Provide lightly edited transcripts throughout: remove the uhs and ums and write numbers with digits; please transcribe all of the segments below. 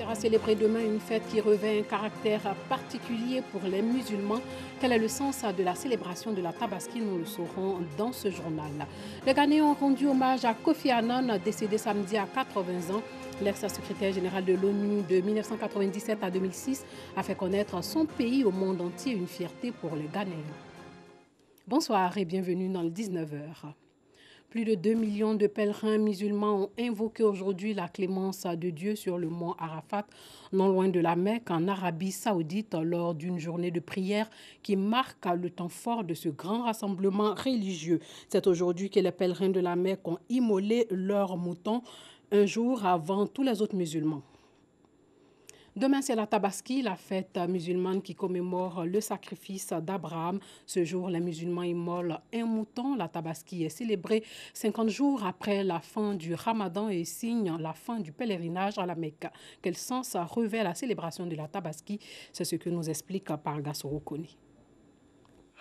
sera célébrée demain une fête qui revêt un caractère particulier pour les musulmans. Quel est le sens de la célébration de la Tabaski? Nous le saurons dans ce journal. Les Ghanéens ont rendu hommage à Kofi Annan, décédé samedi à 80 ans. L'ex-secrétaire général de l'ONU de 1997 à 2006 a fait connaître son pays au monde entier, une fierté pour les Ghanéens. Bonsoir et bienvenue dans le 19h. Plus de 2 millions de pèlerins musulmans ont invoqué aujourd'hui la clémence de Dieu sur le mont Arafat, non loin de la Mecque, en Arabie Saoudite, lors d'une journée de prière qui marque le temps fort de ce grand rassemblement religieux. C'est aujourd'hui que les pèlerins de la Mecque ont immolé leurs moutons, un jour avant tous les autres musulmans. Demain, c'est la Tabaski, la fête musulmane qui commémore le sacrifice d'Abraham. Ce jour, les musulmans immolent un mouton. La Tabaski est célébrée 50 jours après la fin du Ramadan et signe la fin du pèlerinage à la Mecque. Quel sens revêt la célébration de la Tabaski? C'est ce que nous explique Pargassoro Koni.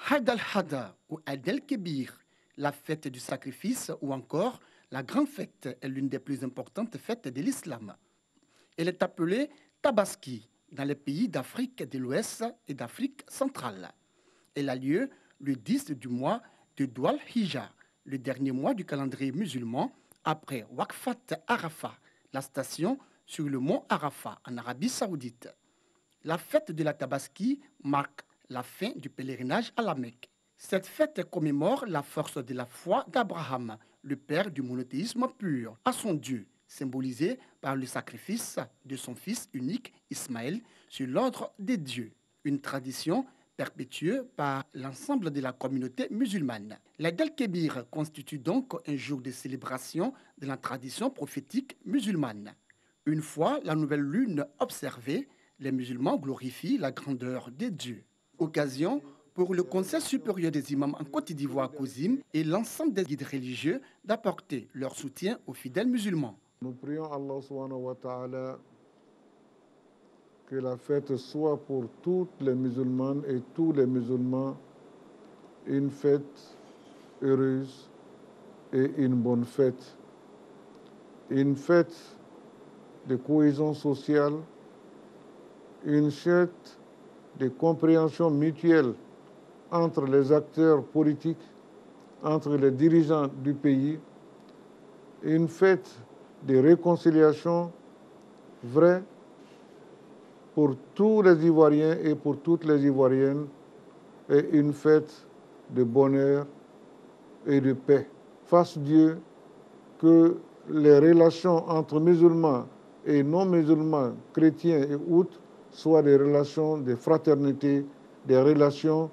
Had al-Hada ou Eid el-Kébir, la fête du sacrifice ou encore la grande fête est l'une des plus importantes fêtes de l'islam. Elle est appelée Tabaski dans les pays d'Afrique de l'Ouest et d'Afrique centrale. Elle a lieu le 10 du mois de Dhul Hijjah, le dernier mois du calendrier musulman, après Waqfat Arafat, la station sur le mont Arafat en Arabie Saoudite. La fête de la Tabaski marque la fin du pèlerinage à la Mecque. Cette fête commémore la force de la foi d'Abraham, le père du monothéisme pur, à son Dieu, symbolisé par le sacrifice de son fils unique Ismaël sur l'ordre des dieux, une tradition perpétuée par l'ensemble de la communauté musulmane. L'Eid el-Kébir constitue donc un jour de célébration de la tradition prophétique musulmane. Une fois la nouvelle lune observée, les musulmans glorifient la grandeur des dieux. Occasion pour le Conseil supérieur des imams en Côte d'Ivoire, COSIM, et l'ensemble des guides religieux d'apporter leur soutien aux fidèles musulmans. Nous prions Allah subhanahu wa ta'ala que la fête soit pour toutes les musulmanes et tous les musulmans une fête heureuse et une bonne fête. Une fête de cohésion sociale, une fête de compréhension mutuelle entre les acteurs politiques, entre les dirigeants du pays, une fête de réconciliation vraie pour tous les Ivoiriens et pour toutes les Ivoiriennes, et une fête de bonheur et de paix. Fasse Dieu que les relations entre musulmans et non-musulmans, chrétiens et autres, soient des relations de fraternité, des relations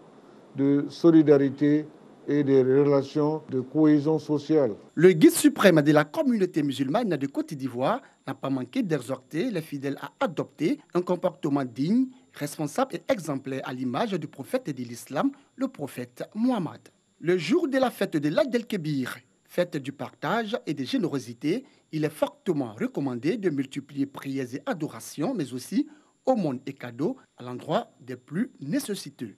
de solidarité et des relations de cohésion sociale. Le guide suprême de la communauté musulmane de Côte d'Ivoire n'a pas manqué d'exhorter les fidèles à adopter un comportement digne, responsable et exemplaire à l'image du prophète de l'islam, le prophète Mohammed. Le jour de la fête de l'Eid el-Kébir, fête du partage et de générosité, il est fortement recommandé de multiplier prières et adorations, mais aussi aumônes et cadeaux à l'endroit des plus nécessiteux.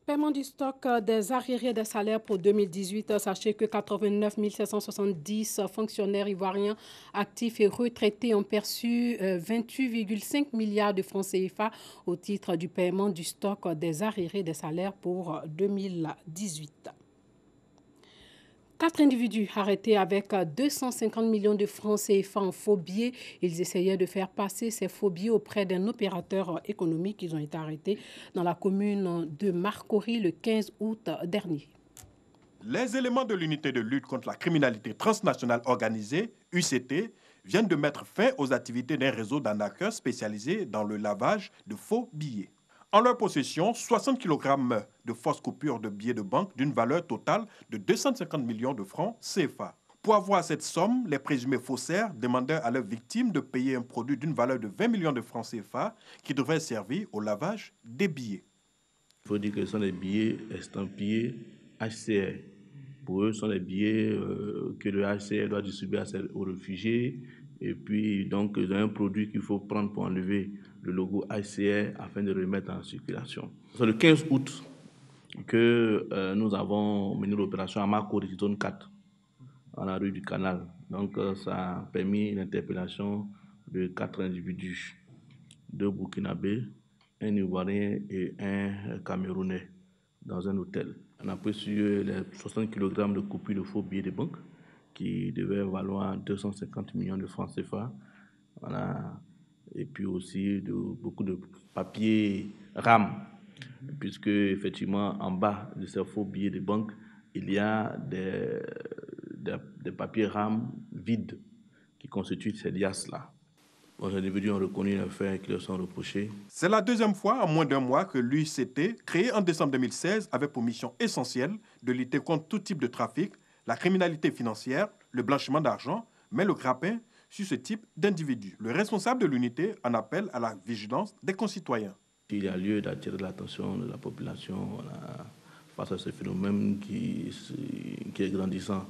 Paiement du stock des arriérés des salaires pour 2018. Sachez que 89 770 fonctionnaires ivoiriens actifs et retraités ont perçu 28,5 milliards de francs CFA au titre du paiement du stock des arriérés des salaires pour 2018. 4 individus arrêtés avec 250 millions de francs CFA en faux billets. Ils essayaient de faire passer ces faux billets auprès d'un opérateur économique. Ils ont été arrêtés dans la commune de Marcory le 15 août dernier. Les éléments de l'unité de lutte contre la criminalité transnationale organisée, UCT, viennent de mettre fin aux activités d'un réseau d'arnaqueurs spécialisés dans le lavage de faux billets. En leur possession, 60 kg de fausses coupures de billets de banque d'une valeur totale de 250 millions de francs CFA. Pour avoir cette somme, les présumés faussaires demandèrent à leurs victimes de payer un produit d'une valeur de 20 millions de francs CFA qui devrait servir au lavage des billets. Il faut dire que ce sont des billets estampillés HCR. Pour eux, ce sont des billets que le HCR doit distribuer aux réfugiés. Et puis, donc, il y a un produit qu'il faut prendre pour enlever le logo HCR afin de le remettre en circulation. C'est le 15 août que nous avons mené l'opération à Marcory, zone 4, dans la rue du Canal. Donc, ça a permis l'interpellation de 4 individus, 2 Burkinabés, un Ivoirien et un Camerounais dans un hôtel. On a reçu les 60 kg de copies de faux billets de banque qui devaient valoir 250 millions de francs CFA. Voilà. Et puis aussi beaucoup de papiers RAM, puisque effectivement en bas de ces faux billets de banque, il y a des papiers RAM vides qui constituent ces liasses-là. Les individus ont reconnu les faits qui leur sont reprochés. C'est la deuxième fois en moins d'un mois que l'UICT, créé en décembre 2016, avait pour mission essentielle de lutter contre tout type de trafic, la criminalité financière, le blanchiment d'argent, mais le grappin sur ce type d'individus. Le responsable de l'unité en appelle à la vigilance des concitoyens. Il y a lieu d'attirer l'attention de la population face à ce phénomène qui est grandissant.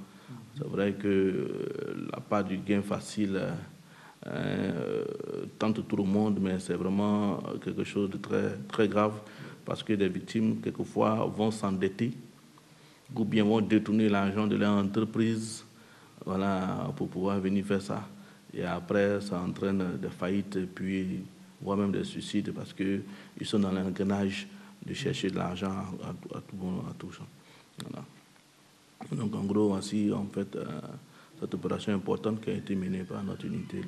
C'est vrai que la part du gain facile tente tout le monde, mais c'est vraiment quelque chose de très, très grave parce que les victimes, quelquefois, vont s'endetter ou bien vont détourner l'argent de leur entreprise, voilà, pour pouvoir venir faire ça. Et après, ça entraîne des faillites, puis voire même des suicides parce qu'ils sont dans l'engrenage de chercher de l'argent à tout champ. Voilà. Donc en gros, ainsi, en fait, cette opération importante qui a été menée par notre unité.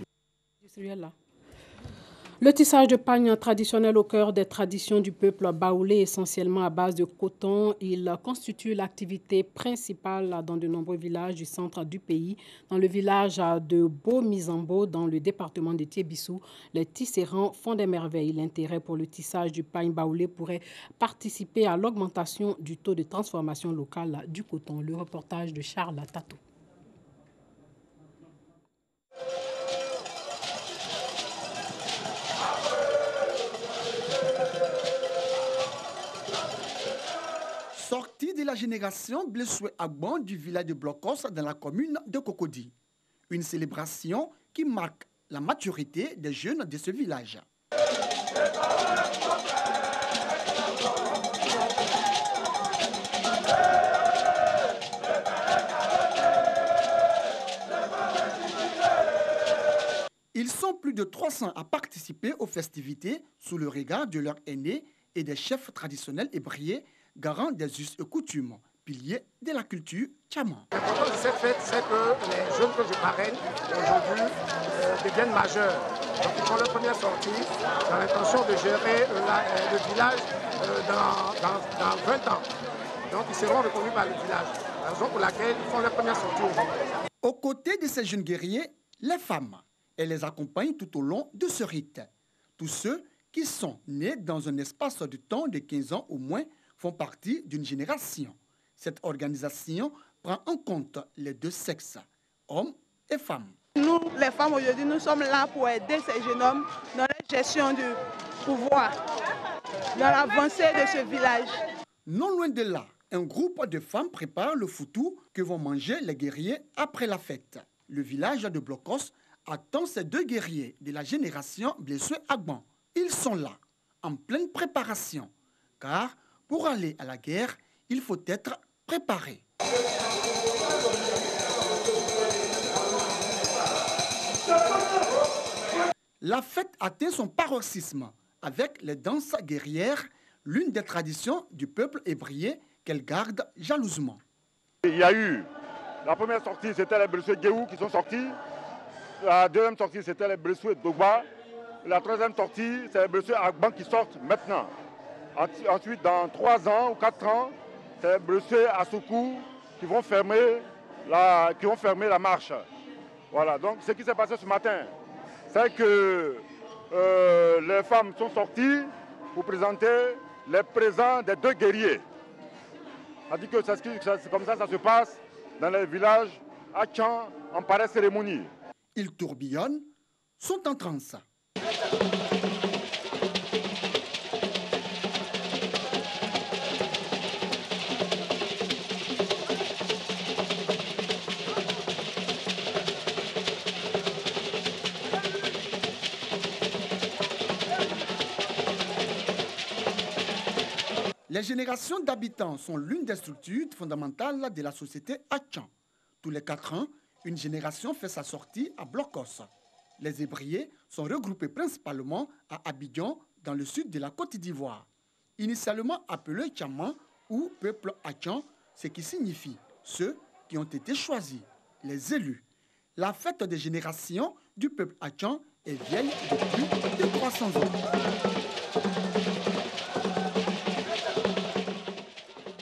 Le tissage de pagne traditionnel au cœur des traditions du peuple baoulé, essentiellement à base de coton, il constitue l'activité principale dans de nombreux villages du centre du pays. Dans le village de Beau-Mizambo, dans le département de Tiébissou, les tisserands font des merveilles. L'intérêt pour le tissage du pagne baoulé pourrait participer à l'augmentation du taux de transformation locale du coton. Le reportage de Charles Tatou. Sortie de la génération Blessoué Agban du village de Blocos dans la commune de Cocody. Une célébration qui marque la maturité des jeunes de ce village. Ils sont plus de 300 à participer aux festivités sous le regard de leurs aînés et des chefs traditionnels ébriés, garant des us et coutumes, piliers de la culture tchaman. L'importance de cette fête, c'est que les jeunes que je parraine aujourd'hui deviennent majeurs. Donc ils font leur première sortie dans l'intention de gérer le village dans 20 ans. Donc ils seront reconnus par le village, la raison pour laquelle ils font leur première sortie aujourd'hui. Aux côtés de ces jeunes guerriers, les femmes, elles les accompagnent tout au long de ce rite. Tous ceux qui sont nés dans un espace de temps de 15 ans au moins font partie d'une génération. Cette organisation prend en compte les deux sexes, hommes et femmes. Nous, les femmes, aujourd'hui, nous sommes là pour aider ces jeunes hommes dans la gestion du pouvoir, dans l'avancée de ce village. Non loin de là, un groupe de femmes prépare le foutou que vont manger les guerriers après la fête. Le village de Blocos attend ces deux guerriers de la génération Blessoué Agban. Ils sont là, en pleine préparation, car pour aller à la guerre, il faut être préparé. La fête atteint son paroxysme avec les danses guerrières, l'une des traditions du peuple ébrié qu'elle garde jalousement. Il y a eu la première sortie, c'était les Blessoué Guéhou qui sont sortis. La deuxième sortie, c'était les Blessoué Dogba. La troisième sortie, c'est les Blessoué Agban qui sortent maintenant. Ensuite, dans 3 ans ou 4 ans, c'est les Blessoué Assoukou qui vont fermer la marche. Voilà, donc ce qui s'est passé ce matin, c'est que les femmes sont sorties pour présenter les présents des deux guerriers. C'est-à-dire que c'est comme ça que ça se passe dans les villages à Tchan en pareille cérémonie. Ils tourbillonnent, sont en transe. Les générations d'habitants sont l'une des structures fondamentales de la société à Tchan. Tous les 4 ans, une génération fait sa sortie à Blocos. Les Hébriers sont regroupés principalement à Abidjan, dans le sud de la Côte d'Ivoire. Initialement appelés Tchaman ou peuple Atchan, ce qui signifie ceux qui ont été choisis, les élus. La fête des générations du peuple Atchan est vieille de plus de 300 ans.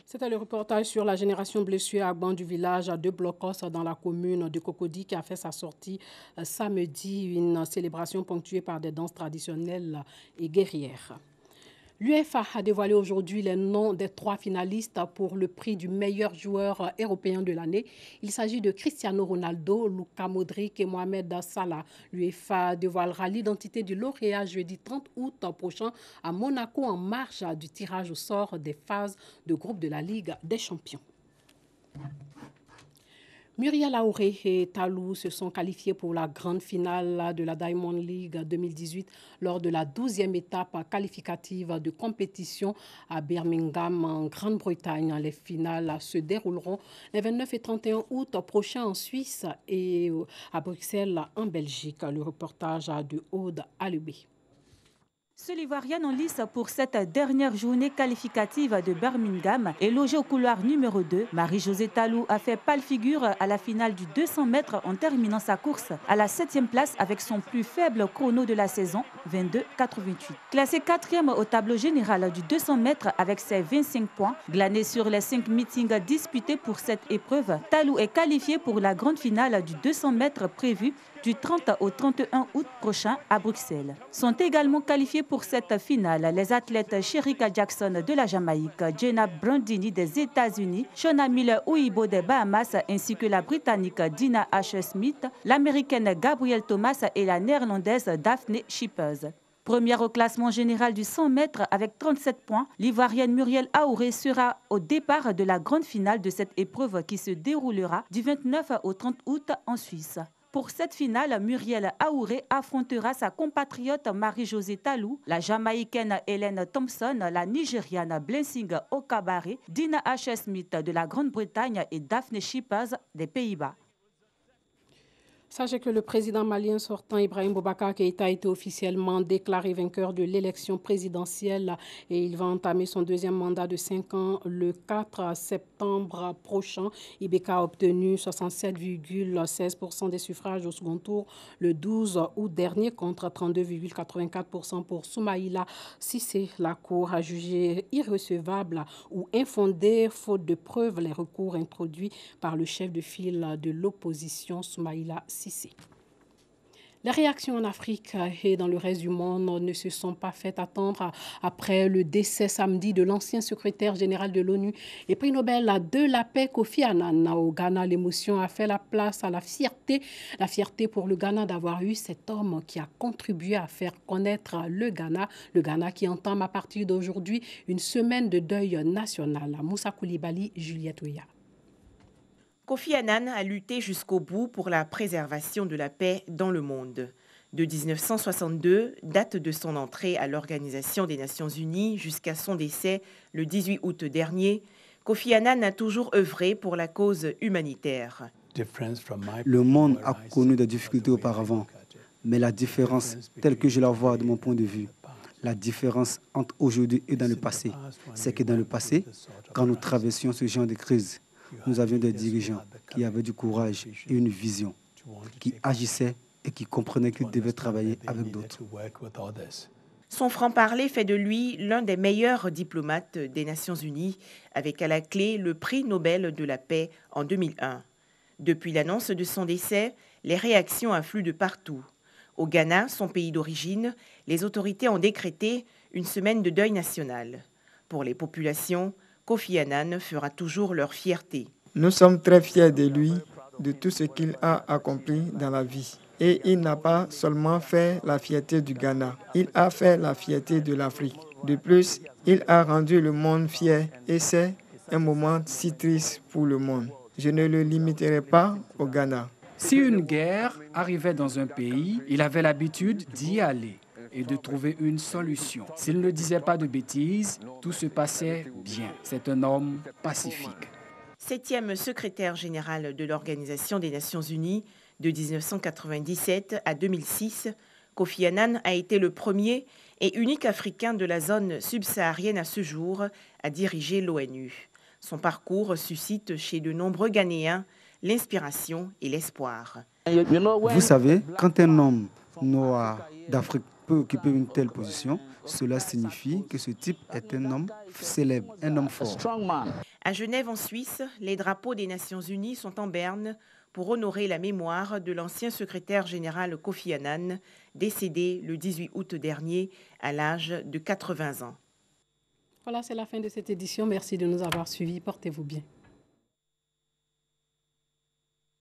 C'était le reportage sur la génération blessée à Ban du village de Blocos dans la commune de Cocody qui a fait sa sortie samedi, une célébration ponctuée par des danses traditionnelles et guerrières. L'UEFA a dévoilé aujourd'hui les noms des 3 finalistes pour le prix du meilleur joueur européen de l'année. Il s'agit de Cristiano Ronaldo, Luka Modric et Mohamed Salah. L'UEFA dévoilera l'identité du lauréat jeudi 30 août prochain à Monaco en marge du tirage au sort des phases de groupe de la Ligue des Champions. Muriel Aouré et Talou se sont qualifiés pour la grande finale de la Diamond League 2018 lors de la 12e étape qualificative de compétition à Birmingham en Grande-Bretagne. Les finales se dérouleront les 29 et 31 août prochains en Suisse et à Bruxelles en Belgique. Le reportage de Aude Alubé. Seule Ivoirienne en lice pour cette dernière journée qualificative de Birmingham et logée au couloir numéro 2, Marie-Josée Talou a fait pâle figure à la finale du 200 mètres en terminant sa course à la 7e place avec son plus faible chrono de la saison, 22,88. Classée 4e au tableau général du 200 mètres avec ses 25 points, glanés sur les 5 meetings disputés pour cette épreuve, Talou est qualifiée pour la grande finale du 200 mètres prévue du 30 au 31 août prochain à Bruxelles. Sont également qualifiés pour cette finale les athlètes Sherika Jackson de la Jamaïque, Jenna Brandini des États-Unis, Shona Miller-Uibo des Bahamas ainsi que la Britannique Dina H. Smith, l'Américaine Gabrielle Thomas et la Néerlandaise Daphne Schippers. Première au classement général du 100 mètres avec 37 points, l'Ivoirienne Muriel Aouré sera au départ de la grande finale de cette épreuve qui se déroulera du 29 au 30 août en Suisse. Pour cette finale, Muriel Aouré affrontera sa compatriote Marie-Josée Talou, la Jamaïcaine Hélène Thompson, la Nigériane Blessing Okabare, Dina H. Smith de la Grande-Bretagne et Daphne Schippers des Pays-Bas. Sachez que le président malien sortant Ibrahim Boubacar Keïta a été officiellement déclaré vainqueur de l'élection présidentielle et il va entamer son 2e mandat de 5 ans le 4 septembre prochain. IBK a obtenu 67,16% des suffrages au second tour le 12 août dernier contre 32,84% pour Soumaïla Cissé. La Cour a jugé irrecevable ou infondé, faute de preuves, les recours introduits par le chef de file de l'opposition Soumaïla Cissé. Les réactions en Afrique et dans le reste du monde ne se sont pas fait attendre après le décès samedi de l'ancien secrétaire général de l'ONU et prix Nobel de la paix Kofi Annan. Au Ghana, l'émotion a fait la place à la fierté pour le Ghana d'avoir eu cet homme qui a contribué à faire connaître le Ghana qui entame à partir d'aujourd'hui une semaine de deuil national. Moussa Koulibaly, Juliette Ouya. Kofi Annan a lutté jusqu'au bout pour la préservation de la paix dans le monde. De 1962, date de son entrée à l'Organisation des Nations Unies jusqu'à son décès le 18 août dernier, Kofi Annan a toujours œuvré pour la cause humanitaire. Le monde a connu des difficultés auparavant, mais la différence, telle que je la vois de mon point de vue, la différence entre aujourd'hui et dans le passé, c'est que dans le passé, quand nous traversions ce genre de crise, nous avions des dirigeants qui avaient du courage et une vision, qui agissaient et qui comprenaient qu'ils devaient travailler avec d'autres. Son franc-parler fait de lui l'un des meilleurs diplomates des Nations Unies, avec à la clé le prix Nobel de la paix en 2001. Depuis l'annonce de son décès, les réactions affluent de partout. Au Ghana, son pays d'origine, les autorités ont décrété une semaine de deuil national. Pour les populations, Kofi Annan fera toujours leur fierté. Nous sommes très fiers de lui, de tout ce qu'il a accompli dans la vie. Et il n'a pas seulement fait la fierté du Ghana, il a fait la fierté de l'Afrique. De plus, il a rendu le monde fier et c'est un moment si triste pour le monde. Je ne le limiterai pas au Ghana. Si une guerre arrivait dans un pays, il avait l'habitude d'y aller et de trouver une solution. S'il ne disait pas de bêtises, tout se passait bien. C'est un homme pacifique. 7e secrétaire général de l'Organisation des Nations Unies, De 1997 à 2006, Kofi Annan a été le premier et unique Africain de la zone subsaharienne à ce jour à diriger l'ONU. Son parcours suscite chez de nombreux Ghanéens l'inspiration et l'espoir. Vous savez, quand un homme noir d'Afrique peut occuper une telle position, cela signifie que ce type est un homme célèbre, un homme fort. À Genève, en Suisse, les drapeaux des Nations Unies sont en berne pour honorer la mémoire de l'ancien secrétaire général Kofi Annan, décédé le 18 août dernier à l'âge de 80 ans. Voilà, c'est la fin de cette édition. Merci de nous avoir suivis. Portez-vous bien.